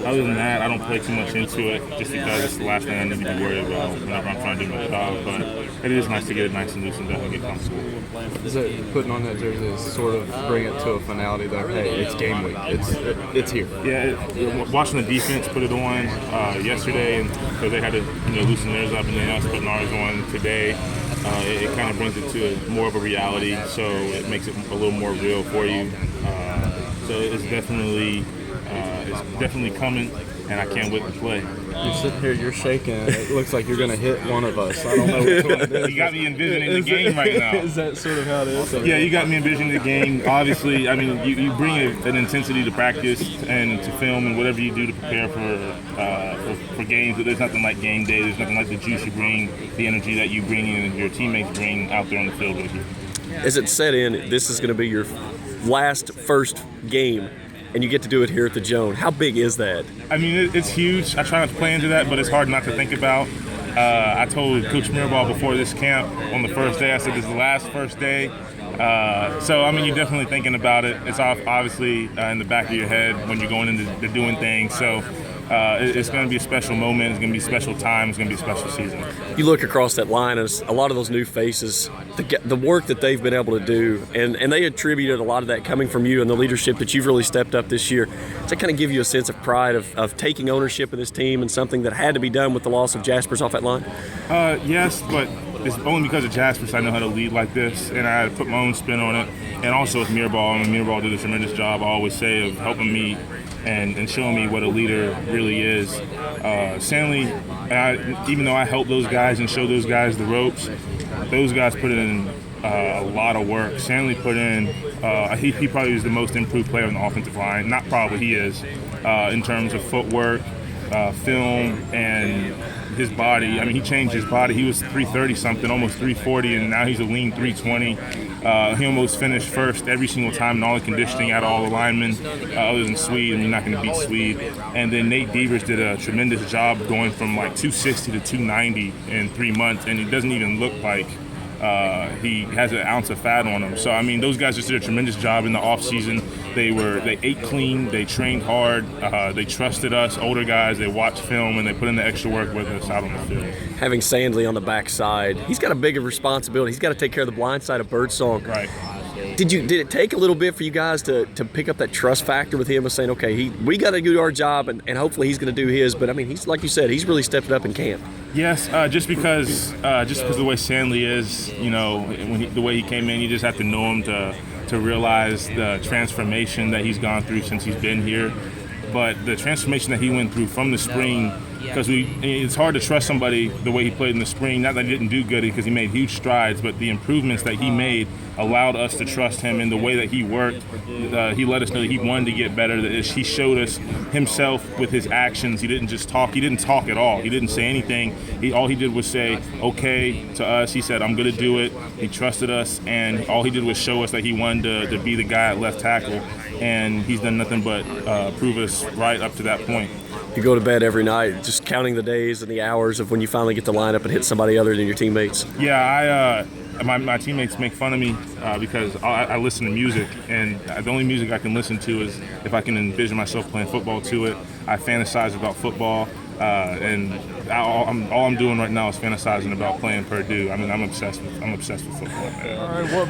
Other than that, I don't play too much into it just because it's the last thing I need to be worried about whenever I'm trying to do my job. But it is nice to get it nice and loosened up and get comfortable. Is it putting on that jersey is sort of bring it to a finality that, hey, it's game week. It's here. Yeah, watching the defense put it on yesterday, and because they had to loosen theirs up, and then us putting ours on today, it kind of brings it to more of a reality. So it makes it a little more real for you. So it's definitely coming, and I can't wait to play. You're sitting here, you're shaking. It looks like you're going to hit one of us. I don't know which one it is. You got me envisioning the game right now. Is that sort of how it is? Yeah, you got me envisioning the game. Obviously, I mean, you bring an intensity to practice and to film and whatever you do to prepare for games. But there's nothing like game day. There's nothing like the juice you bring, the energy that you bring and your teammates bring out there on the field with you. As it set in, this is going to be your first game, and you get to do it here at the Joan. How big is that? I mean, it's huge. I try not to play into that, but it's hard not to think about. I told Coach Mirabal before this camp on the first day, I said this is the last first day. So, I mean, you're definitely thinking about it. It's obviously in the back of your head when you're going into doing things. So it's going to be a special moment. It's going to be a special time. It's going to be a special season. You look across that line, and a lot of those new faces, the work that they've been able to do, and they attributed a lot of that coming from you and the leadership that you've really stepped up this year. Does that kind of give you a sense of pride of taking ownership of this team and something that had to be done with the loss of Jaspers off that line? Yes, but it's only because of Jaspers I know how to lead like this, and I had to put my own spin on it. And also with Mirabal, and Mirabal did a tremendous job, I always say, of helping me and showing me what a leader really is. Stanley, even though I help those guys and show those guys the ropes, those guys put in a lot of work. Stanley put in, he probably is the most improved player on the offensive line. Not probably, he is, in terms of footwork, film, and his body. I mean, he changed his body. He was 330-something, almost 340, and now he's a lean 320. He almost finished first every single time in all the conditioning out of all the linemen, other than Swede, and you're not going to beat Swede. And then Nate Devers did a tremendous job going from like 260 to 290 in 3 months, and he doesn't even look like he has an ounce of fat on him. So, I mean, those guys just did a tremendous job in the offseason. They ate clean, they trained hard, they trusted us, older guys, they watched film, and they put in the extra work with us out on the field. Having Sandley on the backside, he's got a bigger responsibility. He's got to take care of the blind side of Birdsong. Right. Did it take a little bit for you guys to pick up that trust factor with him of saying, okay, we got to do our job, and hopefully he's going to do his? But, I mean, he's, like you said, he's really stepped it up in camp. Yes, just because of the way Stanley is, the way he came in, you just have to know him to realize the transformation that he's gone through since he's been here. But the transformation that he went through from the spring, because it's hard to trust somebody the way he played in the spring. Not that he didn't do good because he made huge strides, but the improvements that he made allowed us to trust him in the way that he worked. He let us know that he wanted to get better. That he showed us himself with his actions. He didn't just talk. He didn't talk at all. He didn't say anything. All he did was say, okay, to us. He said, I'm going to do it. He trusted us, and all he did was show us that he wanted to be the guy at left tackle, and he's done nothing but prove us right up to that point. You go to bed every night just counting the days and the hours of when you finally get to line up and hit somebody other than your teammates. Yeah, my teammates make fun of me because I listen to music, and the only music I can listen to is if I can envision myself playing football to it. I fantasize about football, and all I'm doing right now is fantasizing about playing Purdue. I mean, I'm obsessed with football, man. All right, what